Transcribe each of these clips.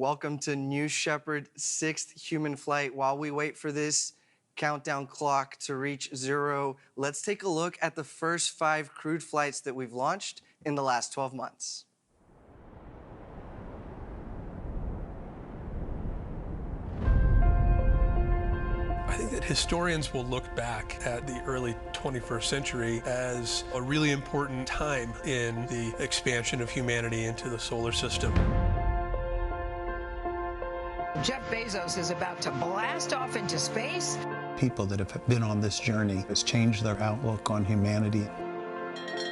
Welcome to New Shepard's sixth human flight. While we wait for this countdown clock to reach 0, let's take a look at the first 5 crewed flights that we've launched in the last 12 months. I think that historians will look back at the early 21st century as a really important time in the expansion of humanity into the solar system. Jeff Bezos is about to blast off into space. People that have been on this journey has changed their outlook on humanity.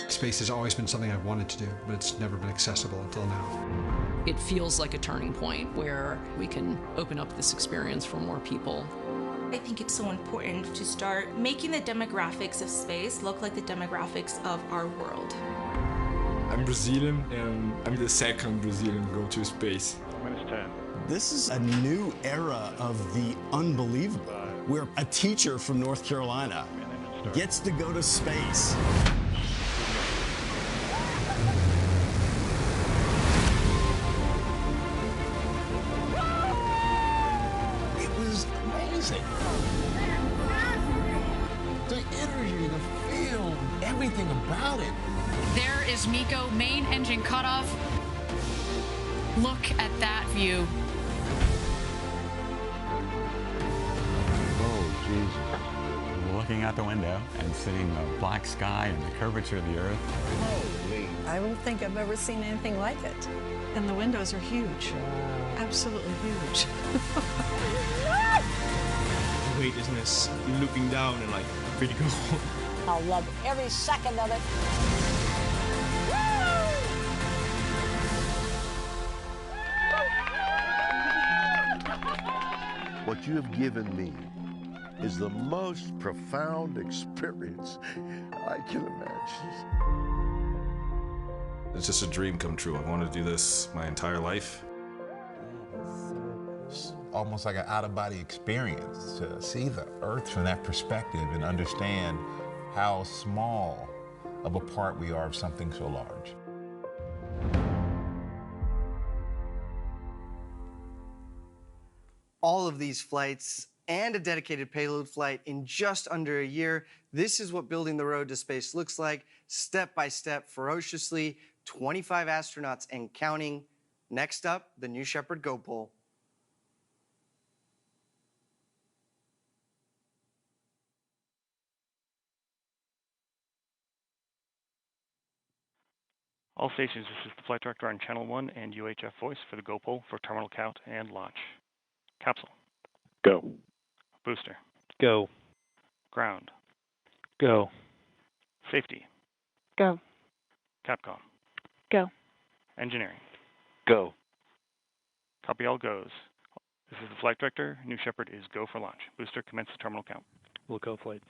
Space has always been something I've wanted to do, but it's never been accessible until now. It feels like a turning point where we can open up this experience for more people. I think it's so important to start making the demographics of space look like the demographics of our world. I'm Brazilian, and I'm the second Brazilian to go to space. This is a new era of the unbelievable, where a teacher from North Carolina gets to go to space. It was amazing. The energy, the film, everything about it. There is Miko, main engine cutoff. Look at that view. Looking out the window and seeing the black sky and the curvature of the Earth. Holy. I don't think I've ever seen anything like it. And the windows are huge. Absolutely huge. Weightlessness, looking down and like, pretty cool. I'll love every second of it. What you have given me is the most profound experience I can imagine. It's just a dream come true. I wanted to do this my entire life. It's almost like an out-of-body experience to see the Earth from that perspective and understand how small of a part we are of something so large. All of these flights and a dedicated payload flight in just under a year. This is what building the road to space looks like, step by step, ferociously, 25 astronauts and counting. Next up, the New Shepard Go poll. All stations, this is the flight director on Channel 1 and UHF voice for the Go poll for terminal count and launch. Capsule. Go. Booster. Go. Ground. Go. Safety. Go. Capcom. Go. Engineering. Go. Copy all goes. This is the flight director. New Shepard is go for launch. Booster, commence the terminal count. We'll go flight.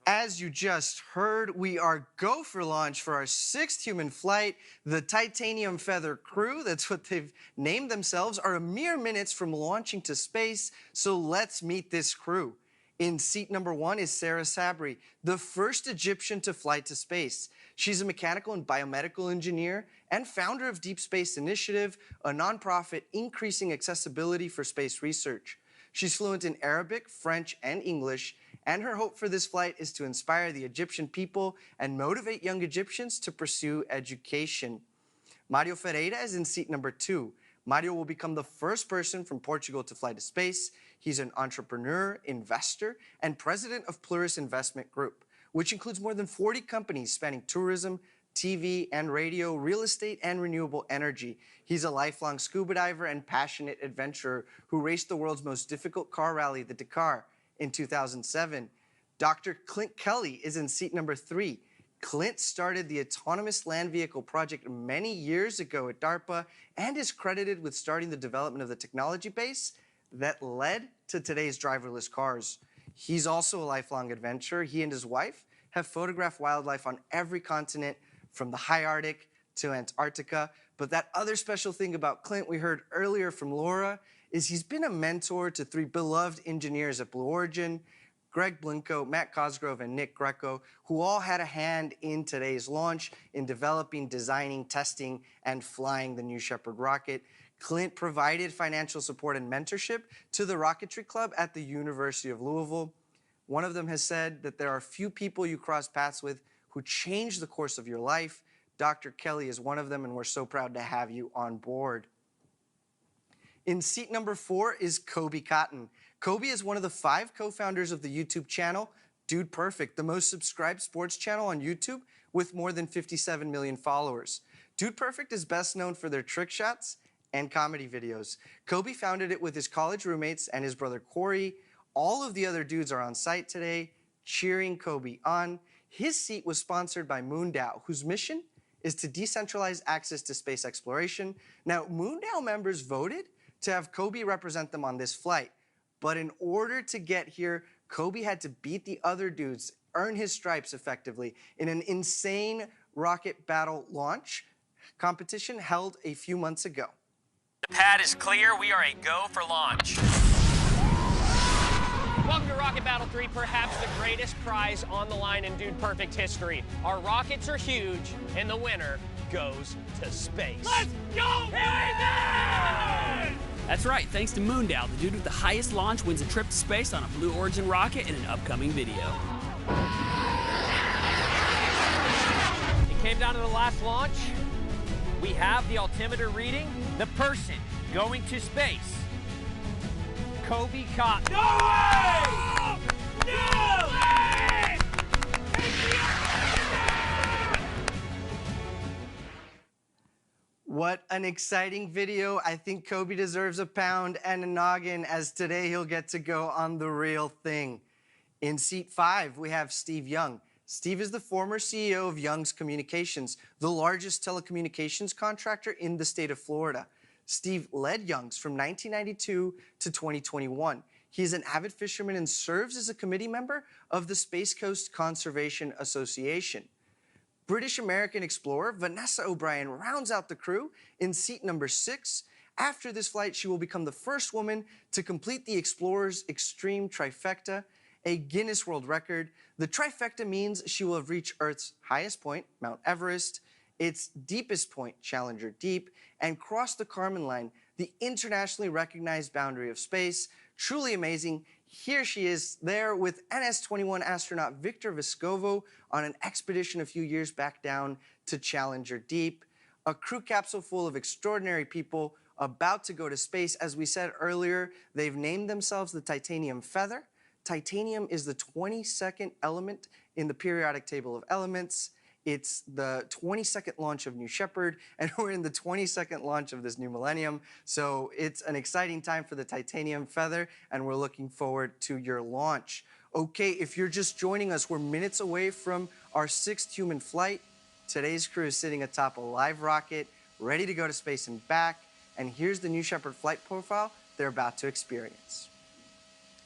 As you just heard, we are go for launch for our 6th human flight. The Titanium Feather crew, that's what they've named themselves, are a mere minutes from launching to space. So let's meet this crew. In seat number 1 is Sarah Sabri, the first Egyptian to fly to space. She's a mechanical and biomedical engineer and founder of Deep Space Initiative, a nonprofit increasing accessibility for space research. She's fluent in Arabic, French, and English, and her hope for this flight is to inspire the Egyptian people and motivate young Egyptians to pursue education. Mario Ferreira is in seat number 2. Mario will become the first person from Portugal to fly to space. He's an entrepreneur, investor, and president of Pluris Investment Group, which includes more than 40 companies spanning tourism, TV and radio, real estate, and renewable energy. He's a lifelong scuba diver and passionate adventurer who raced the world's most difficult car rally, the Dakar, in 2007. Dr. Clint Kelly is in seat number 3. Clint started the Autonomous Land Vehicle project many years ago at DARPA and is credited with starting the development of the technology base that led to today's driverless cars. He's also a lifelong adventurer. He and his wife have photographed wildlife on every continent, from the high Arctic to Antarctica. But that other special thing about Clint we heard earlier from Laura is he's been a mentor to 3 beloved engineers at Blue Origin, Greg Blinko, Matt Cosgrove, and Nick Greco, who all had a hand in today's launch in developing, designing, testing, and flying the New Shepard rocket. Clint provided financial support and mentorship to the Rocketry Club at the University of Louisville. One of them has said that there are few people you cross paths with who change the course of your life. Dr. Kelly is one of them, and we're so proud to have you on board. In seat number 4 is Kobe Cotton. Kobe is one of the 5 co-founders of the YouTube channel Dude Perfect, the most subscribed sports channel on YouTube with more than 57 million followers. Dude Perfect is best known for their trick shots and comedy videos. Kobe founded it with his college roommates and his brother Corey. All of the other dudes are on site today, cheering Kobe on. His seat was sponsored by MoonDAO, whose mission is to decentralize access to space exploration. Now, MoonDAO members voted to have Kobe represent them on this flight, but in order to get here, Kobe had to beat the other dudes, earn his stripes effectively, in an insane rocket battle launch competition held a few months ago. The pad is clear. We are a go for launch. Welcome to Rocket Battle 3, perhaps the greatest prize on the line in Dude Perfect history. Our rockets are huge, and the winner goes to space. Let's go, baby! That's right, thanks to MoonDAO, the dude with the highest launch wins a trip to space on a Blue Origin rocket in an upcoming video. It came down to the last launch. We have the altimeter reading. The person going to space, Kobe Cotton. No way! No way! What an exciting video. I think Kobe deserves a pound and a noggin, as today he'll get to go on the real thing. In seat 5, we have Steve Young. Steve is the former CEO of Young's Communications, the largest telecommunications contractor in the state of Florida. Steve led Young's from 1992 to 2021. He's an avid fisherman and serves as a committee member of the Space Coast Conservation Association. British-American explorer Vanessa O'Brien rounds out the crew in seat number 6. After this flight, she will become the first woman to complete the Explorer's Extreme Trifecta, a Guinness World Record. The trifecta means she will have reached Earth's highest point, Mount Everest, its deepest point, Challenger Deep, and crossed the Kármán line, the internationally recognized boundary of space. Truly amazing. Here she is there with NS-21 astronaut Victor Vescovo on an expedition a few years back down to Challenger Deep. A crew capsule full of extraordinary people about to go to space. As we said earlier, they've named themselves the Titanium Feather. Titanium is the 22nd element in the periodic table of elements. It's the 22nd launch of New Shepard, and we're in the 22nd launch of this new millennium. So it's an exciting time for the Titanium Feather, and we're looking forward to your launch. Okay, if you're just joining us, we're minutes away from our 6th human flight. Today's crew is sitting atop a live rocket, ready to go to space and back. And here's the New Shepard flight profile they're about to experience.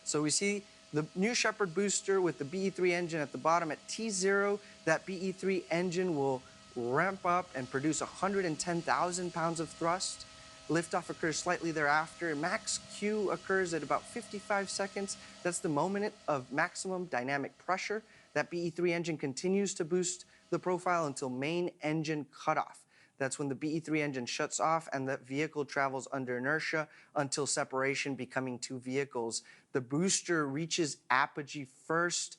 So we see the New Shepard booster with the BE-3 engine at the bottom at T0. That BE-3 engine will ramp up and produce 110,000 pounds of thrust. Liftoff occurs slightly thereafter. Max Q occurs at about 55 seconds. That's the moment of maximum dynamic pressure. That BE-3 engine continues to boost the profile until main engine cutoff. That's when the BE-3 engine shuts off and the vehicle travels under inertia until separation, becoming 2 vehicles. The booster reaches apogee first,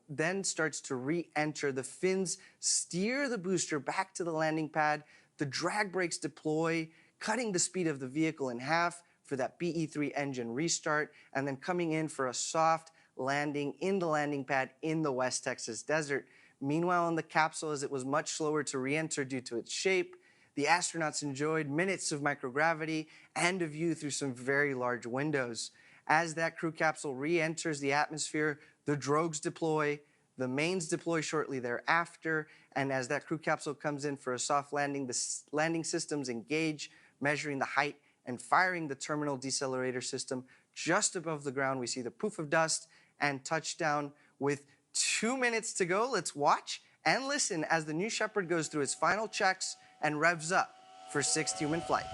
then starts to re-enter. The fins steer the booster back to the landing pad. The drag brakes deploy, cutting the speed of the vehicle in half for that BE-3 engine restart, and then coming in for a soft landing in the landing pad in the West Texas desert. Meanwhile, in the capsule, as it was much slower to re-enter due to its shape, the astronauts enjoyed minutes of microgravity and a view through some very large windows. As that crew capsule re-enters the atmosphere, the drogues deploy, the mains deploy shortly thereafter, and as that crew capsule comes in for a soft landing, the landing systems engage, measuring the height and firing the terminal decelerator system. Just above the ground, we see the poof of dust and touchdown. With 2 minutes to go, let's watch and listen as the New Shepard goes through its final checks and revs up for 6th human flight.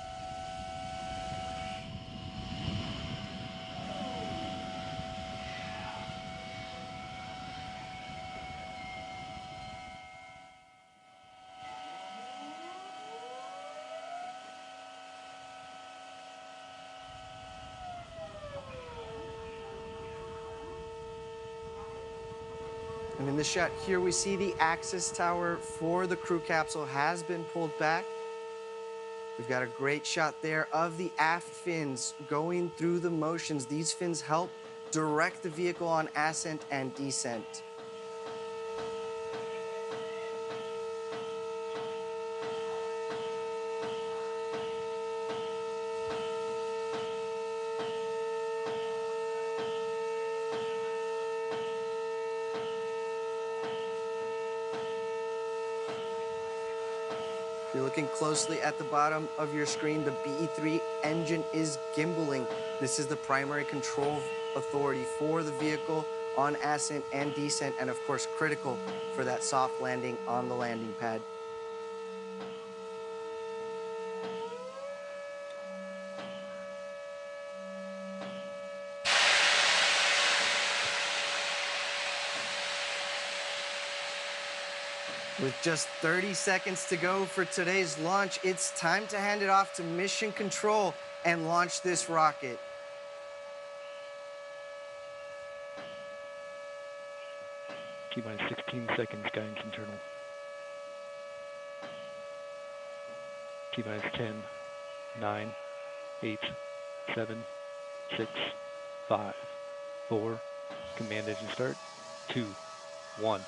And in this shot here, we see the access tower for the crew capsule has been pulled back. We've got a great shot there of the aft fins going through the motions. These fins help direct the vehicle on ascent and descent. If you're looking closely at the bottom of your screen, the BE-3 engine is gimbaling. This is the primary control authority for the vehicle on ascent and descent, and of course critical for that soft landing on the landing pad. With just 30 seconds to go for today's launch, it's time to hand it off to Mission Control and launch this rocket. T-minus 16 seconds, guidance internal. T-minus 10, 9, 8, 7, 6, 5, 4, command engine start, 2, 1.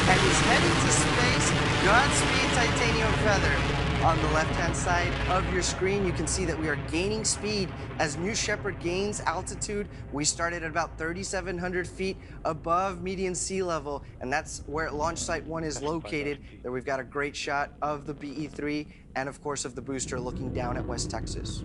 And he's heading to space. Godspeed, Titanium Feather. On the left-hand side of your screen, you can see that we are gaining speed as New Shepard gains altitude. We started at about 3,700 feet above median sea level, and that's where Launch Site 1 is located. There we've got a great shot of the BE-3 and, of course, of the booster looking down at West Texas.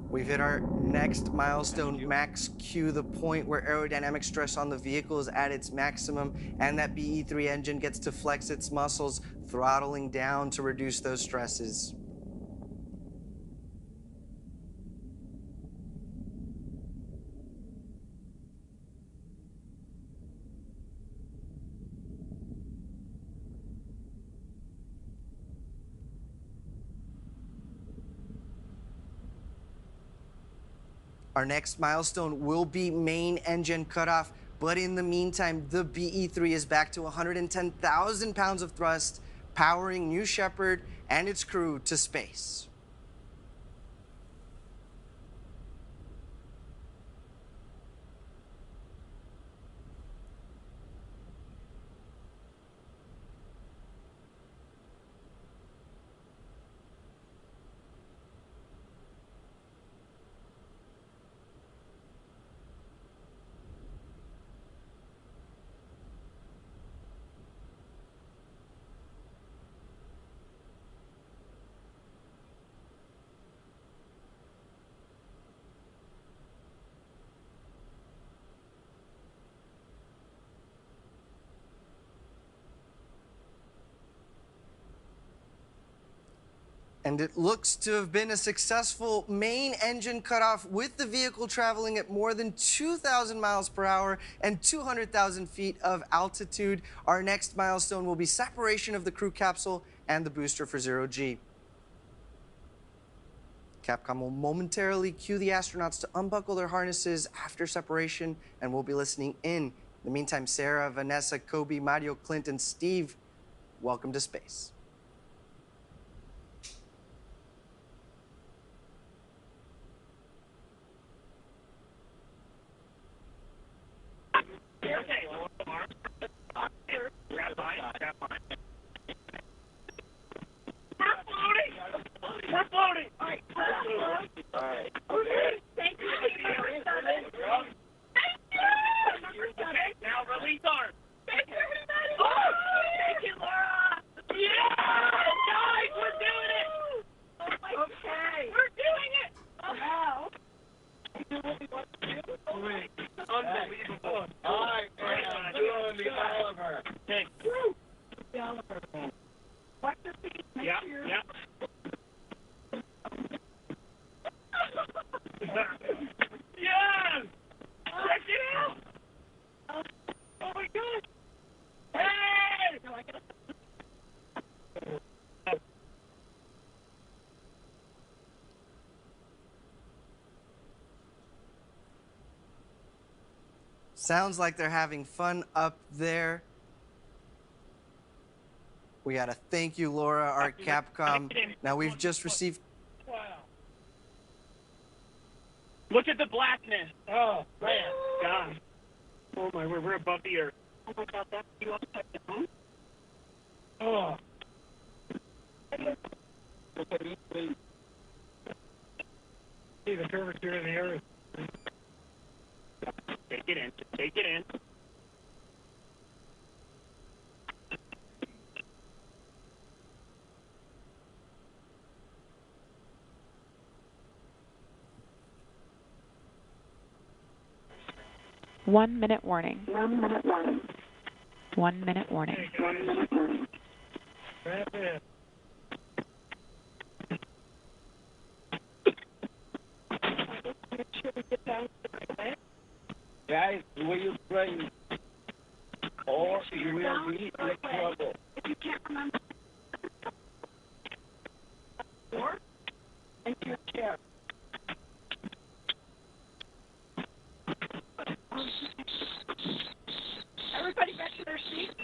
We've hit our next milestone, max Q, the point where aerodynamic stress on the vehicle is at its maximum, and that BE-3 engine gets to flex its muscles, throttling down to reduce those stresses. Our next milestone will be main engine cutoff, but in the meantime, the BE-3 is back to 110,000 pounds of thrust, powering New Shepard and its crew to space. And it looks to have been a successful main engine cutoff with the vehicle traveling at more than 2,000 miles per hour and 200,000 feet of altitude. Our next milestone will be separation of the crew capsule and the booster for 0G. Capcom will momentarily cue the astronauts to unbuckle their harnesses after separation, and we'll be listening in. In the meantime, Sarah, Vanessa, Kobe, Mario, Clint, and Steve, welcome to space. We're floating! All right. Okay. Thank you. Okay, now release arms. Thank you, everybody. Oh, thank you, Laura. Yeah! Sounds like they're having fun up there. We got to thank you, Laura, our Capcom. Now we've just received... Wow. Look at the blackness. Oh, man. God. Oh, my, we're above the earth. Oh, my God, that's you upside down? Oh. See, the curvature of the earth. Take it in. Just take it in. One minute warning. 1 minute warning. 1 minute warning. 1 minute warning. That's it. Make sure we get down to the right. Guys, will you pray? Or you will be in trouble. If you can't remember, or into your chair. Everybody back to their seats.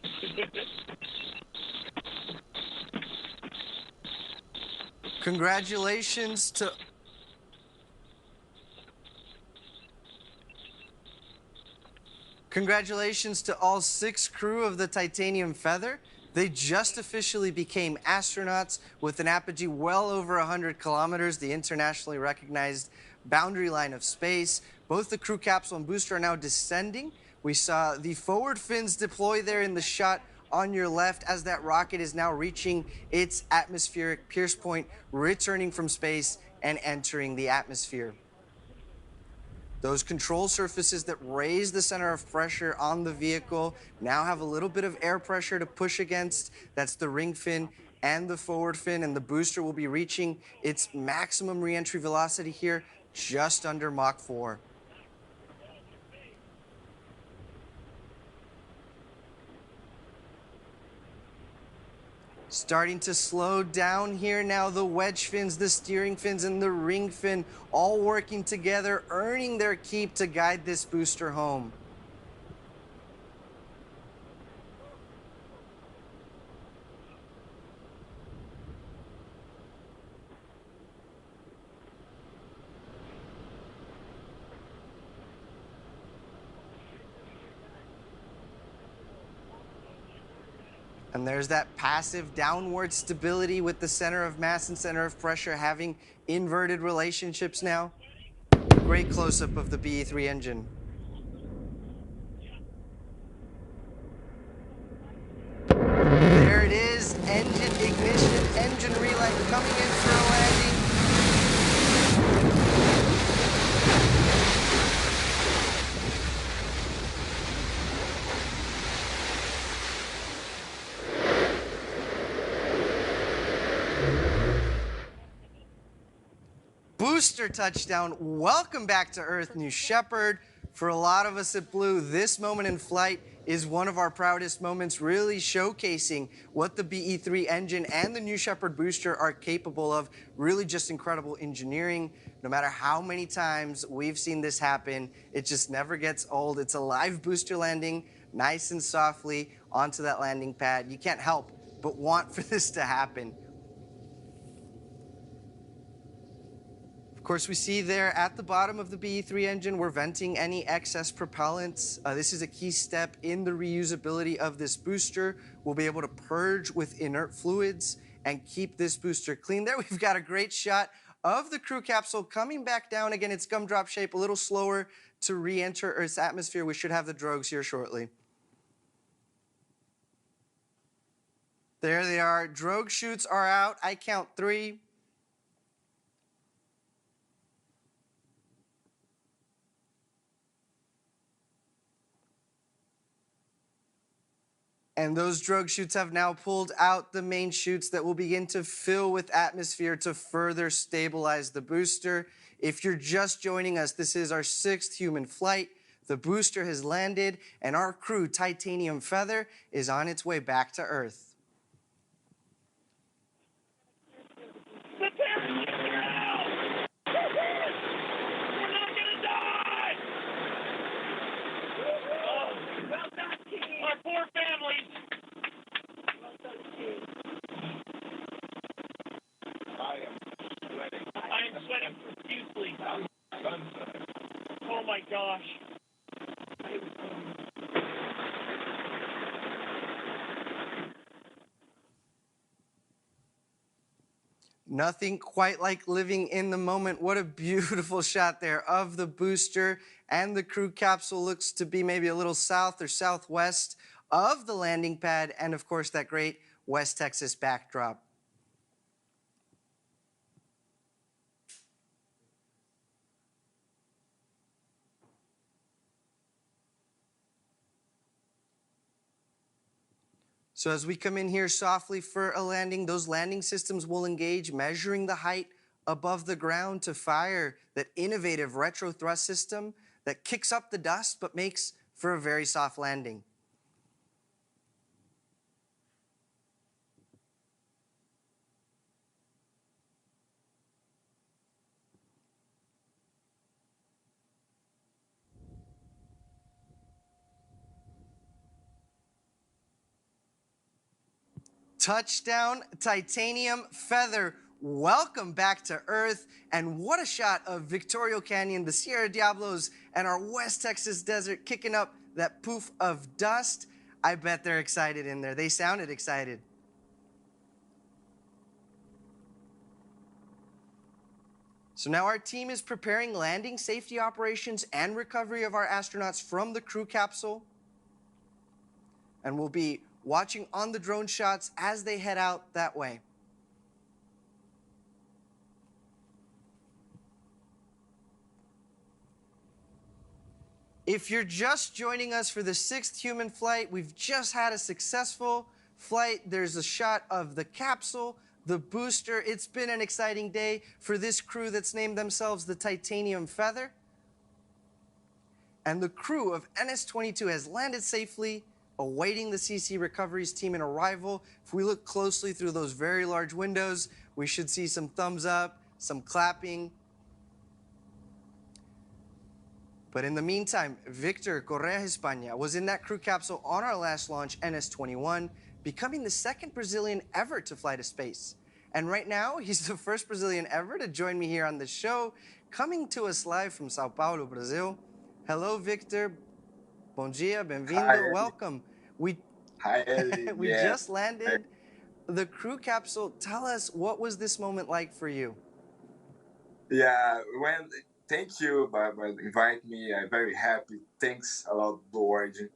Congratulations to all 6 crew of the Titanium Feather. They just officially became astronauts with an apogee well over 100 kilometers, the internationally recognized boundary line of space. Both the crew capsule and booster are now descending. We saw the forward fins deploy there in the shot on your left as that rocket is now reaching its atmospheric pierce point, returning from space and entering the atmosphere. Those control surfaces that raise the center of pressure on the vehicle now have a little bit of air pressure to push against. That's the ring fin and the forward fin, and the booster will be reaching its maximum re-entry velocity here just under Mach 4. Starting to slow down here now, the wedge fins, the steering fins, and the ring fin all working together, earning their keep to guide this booster home. And there's that passive downward stability with the center of mass and center of pressure having inverted relationships now. Great close-up of the BE-3 engine. There it is, engine ignition, engine relight coming in for a landing. Booster touchdown. Welcome back to Earth, New Shepard. For a lot of us at Blue, this moment in flight is one of our proudest moments, really showcasing what the BE-3 engine and the New Shepard booster are capable of. Really just incredible engineering. No matter how many times we've seen this happen, it just never gets old. It's a live booster landing, nice and softly onto that landing pad. You can't help but want for this to happen. Of course, we see there at the bottom of the BE-3 engine, we're venting any excess propellants. This is a key step in the reusability of this booster. We'll be able to purge with inert fluids and keep this booster clean. There we've got a great shot of the crew capsule coming back down. Again, it's gumdrop shape, a little slower to re-enter Earth's atmosphere. We should have the drogues here shortly. There they are. Drogue chutes are out. I count 3. And those drogue chutes have now pulled out the main chutes that will begin to fill with atmosphere to further stabilize the booster. If you're just joining us, this is our 6th human flight. The booster has landed, and our crew, Titanium Feather, is on its way back to Earth. gosh. Nothing quite like living in the moment. What a beautiful shot there of the booster, and the crew capsule looks to be maybe a little south or southwest of the landing pad, and of course that great West Texas backdrop. So as we come in here softly for a landing, those landing systems will engage, measuring the height above the ground to fire that innovative retro thrust system that kicks up the dust but makes for a very soft landing. Touchdown, titanium feather. Welcome back to Earth. And what a shot of Victoria Canyon, the Sierra Diablos, and our West Texas desert kicking up that poof of dust. I bet they're excited in there. They sounded excited. So now our team is preparing landing safety operations and recovery of our astronauts from the crew capsule. And we'll be watching on the drone shots as they head out that way. If you're just joining us for the 6th human flight, we've just had a successful flight. There's a shot of the capsule, the booster. It's been an exciting day for this crew that's named themselves the Titanium Feather. And the crew of NS-22 has landed safely, awaiting the CC Recoveries team in arrival. If we look closely through those very large windows, we should see some thumbs up, some clapping. But in the meantime, Victor Correa España was in that crew capsule on our last launch, NS-21, becoming the 2nd Brazilian ever to fly to space. And right now, he's the 1st Brazilian ever to join me here on the show, coming to us live from Sao Paulo, Brazil. Hello, Victor. Bom dia, bem-vindo, welcome. Hi, Eddie. We just landed the crew capsule. Tell us, what was this moment like for you? Yeah, thank you by inviting me. I'm very happy. Thanks a lot, Blue Origin.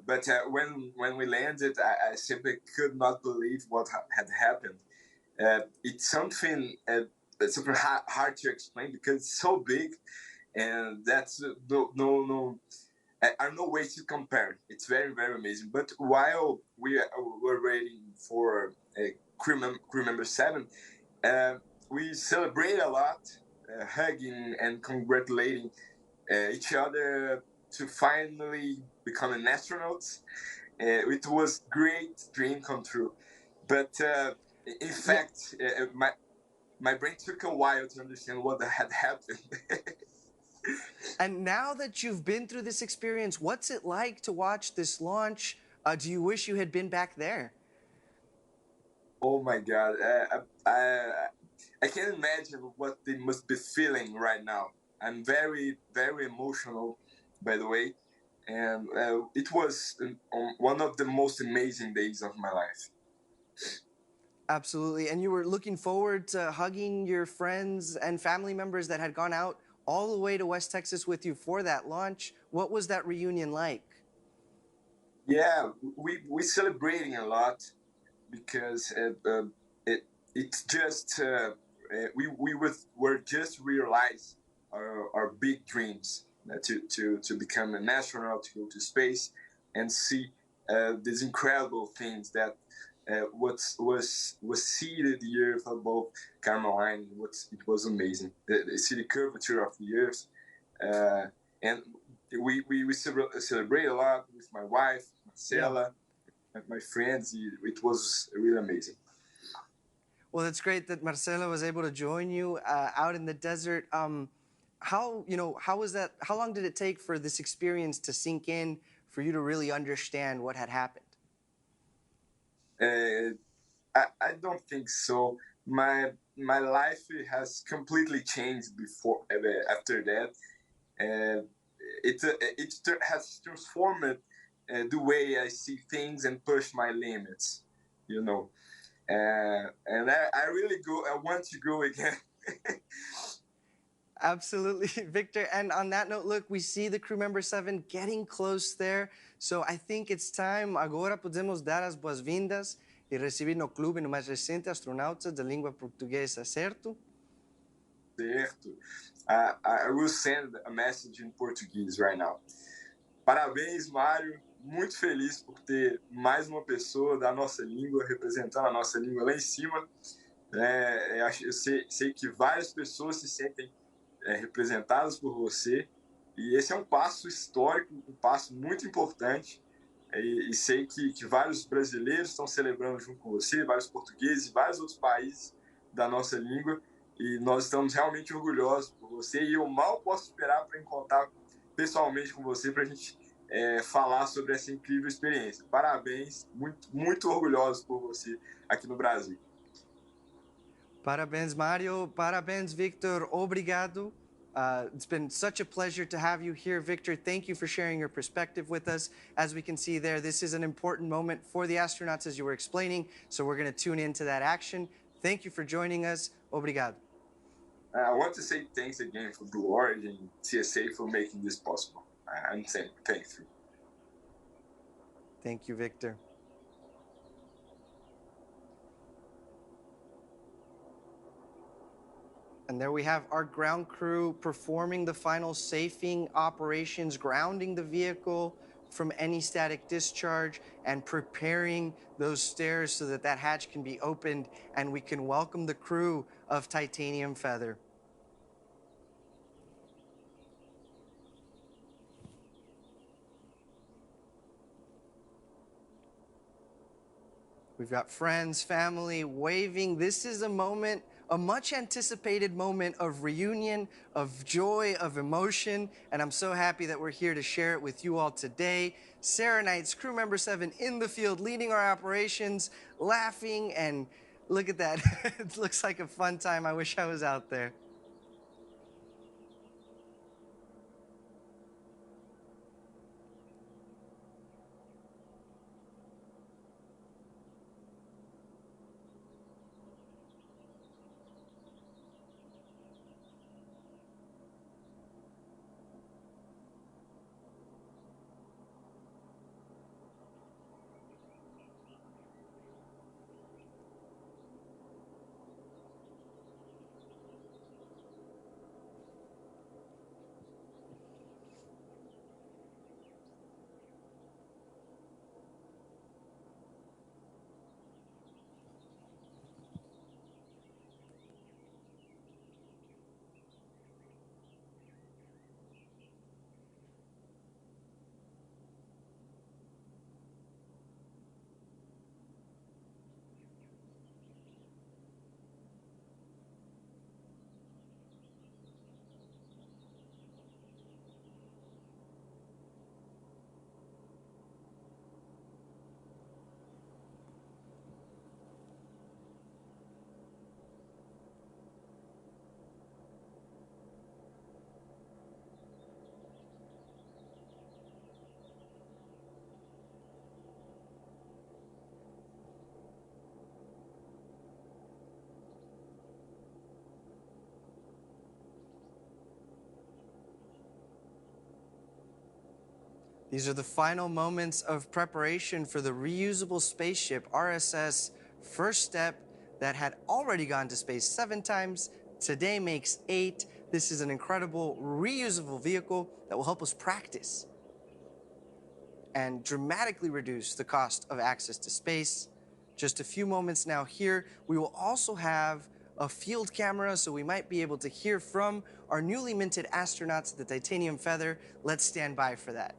But when we landed, I simply could not believe what had happened. It's something hard to explain because it's so big, and that's no no way to compare. It's very, very amazing. But while we were waiting for crew member 7, we celebrate a lot, hugging and congratulating each other to finally become an astronaut. It was great dream come true. But in fact, my brain took a while to understand what had happened. And now that you've been through this experience, what's it like to watch this launch? Do you wish you had been back there? Oh my God. I can't imagine what they must be feeling right now. I'm very, very emotional, by the way. And it was one of the most amazing days of my life. Absolutely. And you were looking forward to hugging your friends and family members that had gone out all the way to West Texas with you for that launch. What was that reunion like? Yeah, we're celebrating a lot because it's just we were just realize our big dreams to become an astronaut, to go to space, and see these incredible things that was seeded the Earth above Carolina. It was amazing. See the curvature of the Earth, and we celebrate a lot with my wife, Marcela, and my friends. It was really amazing. Well, it's great that Marcela was able to join you out in the desert. How was that? How long did it take for this experience to sink in, for you to really understand what had happened? I don't think so. My life has completely changed after that. has transformed the way I see things and push my limits, you know. And I really I want to go again. Absolutely, Victor. And on that note, look, we see the crew member 7 getting close there. So I think it's time. Agora podemos dar as boas-vindas e receber no clube no mais recente astronauta da língua portuguesa, certo? Certo. I will send a message in Portuguese right now. Parabéns, Mário. Muito feliz por ter mais uma pessoa da nossa língua, representando a nossa língua lá em cima. Eu sei que várias pessoas se sentem representadas por você. E esse é um passo histórico, um passo muito importante. E sei que vários brasileiros estão celebrando junto com você, vários portugueses e vários outros países da nossa língua. E nós estamos realmente orgulhosos por você. E eu mal posso esperar para encontrar pessoalmente com você para a gente falar sobre essa incrível experiência. Parabéns, muito orgulhosos por você aqui no Brasil. Parabéns, Mário. Parabéns, Victor. Obrigado. It's been such a pleasure to have you here, Victor. Thank you for sharing your perspective with us. As we can see there, this is an important moment for the astronauts, as you were explaining, so we're going to tune into that action. Thank you for joining us. Obrigado. I want to say thanks again for Blue Origin and CSA for making this possible. I'm saying thank you. Thank you, Victor. And there we have our ground crew performing the final safing operations, grounding the vehicle from any static discharge and preparing those stairs so that that hatch can be opened and we can welcome the crew of Titanium Feather. We've got friends, family waving. This is a moment, a much anticipated moment of reunion, of joy, of emotion, and I'm so happy that we're here to share it with you all today. Sarah Knights, crew member 7 in the field, leading our operations, laughing, and look at that. It looks like a fun time. I wish I was out there. These are the final moments of preparation for the reusable spaceship RSS First Step that had already gone to space 7 times. Today makes 8. This is an incredible reusable vehicle that will help us practice and dramatically reduce the cost of access to space. Just a few moments now here. We will also have a field camera, so we might be able to hear from our newly minted astronauts at the Titanium Feather. Let's stand by for that.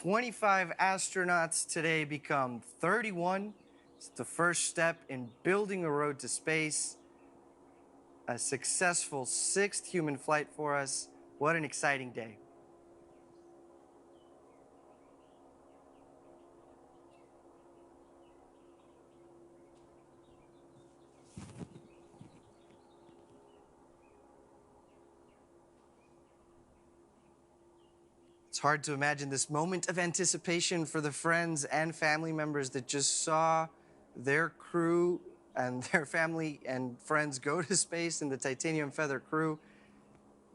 25 astronauts today become 31. It's the first step in building a road to space. A successful 6th human flight for us. What an exciting day. It's hard to imagine this moment of anticipation for the friends and family members that just saw their crew and their family and friends go to space in the Titanium Feather crew.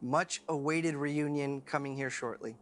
Much awaited reunion coming here shortly.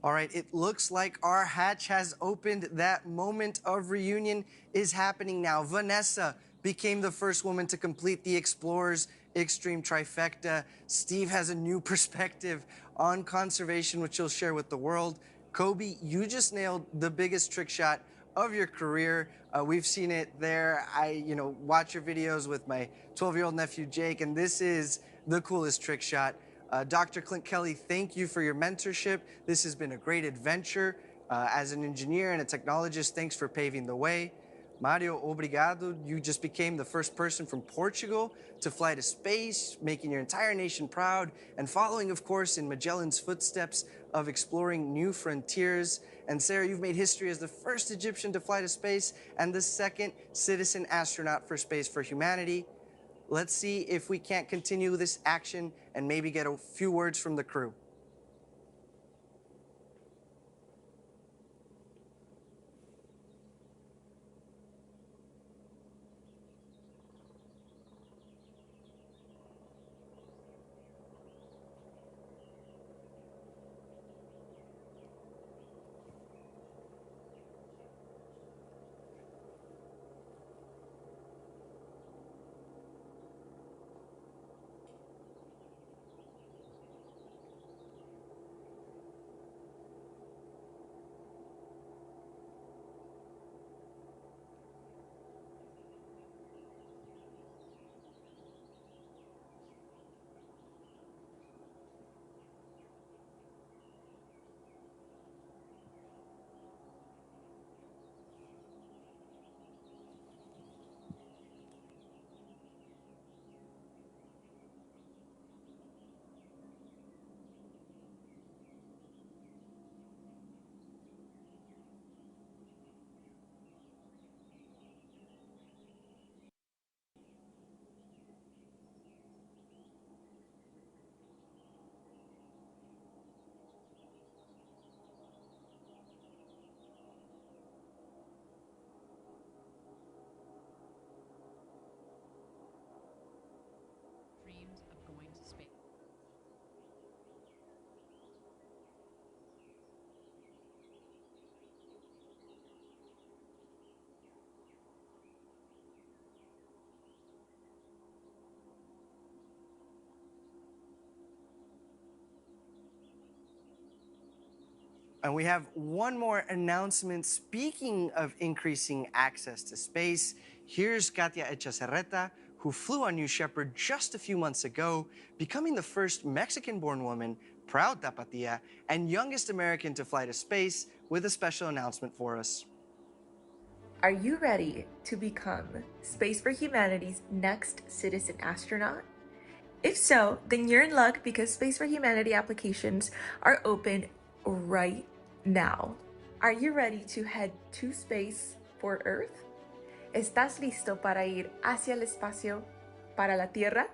All right, it looks like our hatch has opened. That moment of reunion is happening now. Vanessa became the first woman to complete the Explorers Extreme Trifecta. Steve has a new perspective on conservation, which he'll share with the world. Kobe, you just nailed the biggest trick shot of your career. We've seen it there. I, watch your videos with my 12-year-old nephew, Jake, and this is the coolest trick shot. Dr. Clint Kelly, thank you for your mentorship. This has been a great adventure. As an engineer and a technologist, thanks for paving the way. Mario, obrigado. You just became the first person from Portugal to fly to space, making your entire nation proud, and following, of course, in Magellan's footsteps of exploring new frontiers. And Sarah, you've made history as the first Egyptian to fly to space and the second citizen astronaut for Space for Humanity. Let's see if we can't continue this action and maybe get a few words from the crew. And we have one more announcement. Speaking of increasing access to space, here's Katia Echecerreta, who flew on New Shepard just a few months ago, becoming the first Mexican-born woman, proud Tapatía, and youngest American to fly to space, with a special announcement for us. Are you ready to become Space for Humanity's next citizen astronaut? If so, then you're in luck because Space for Humanity applications are open right now. Are you ready to head to space for Earth? ¿Estás listo para ir hacia el espacio para la Tierra?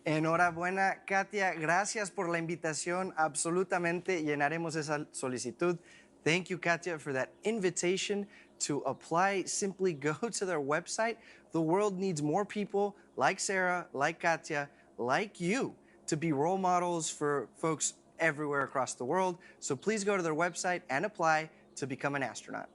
Enhorabuena, Katia. Gracias por la invitación. Absolutamente llenaremos esa solicitud. Thank you, Katia, for that invitation to apply. Simply go to their website. The world needs more people like Sarah, like Katia, like you, to be role models for folks everywhere across the world. So please go to their website and apply to become an astronaut.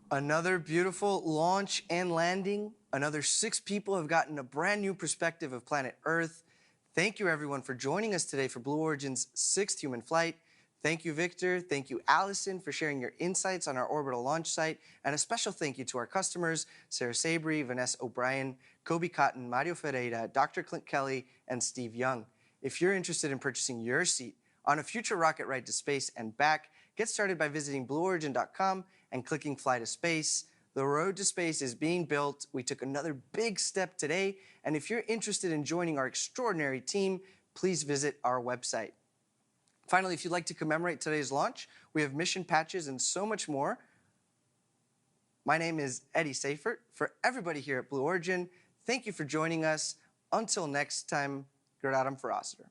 Another beautiful launch and landing. Another 6 people have gotten a brand new perspective of planet Earth. Thank you, everyone, for joining us today for Blue Origin's 6th human flight. Thank you, Victor. Thank you, Allison, for sharing your insights on our orbital launch site. And a special thank you to our customers, Sarah Sabry, Vanessa O'Brien, Kobe Cotton, Mario Ferreira, Dr. Clint Kelly, and Steve Young. If you're interested in purchasing your seat on a future rocket ride to space and back, get started by visiting blueorigin.com and clicking Fly to Space. The road to space is being built. We took another big step today, and if you're interested in joining our extraordinary team, please visit our website. Finally, if you'd like to commemorate today's launch, we have mission patches and so much more. My name is Eddie Seifert. For everybody here at Blue Origin, thank you for joining us. Until next time, Gradam for Oscar.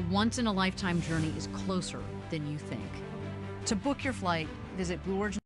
once-in-a-lifetime journey is closer than you think. To book your flight, visit Blue Origin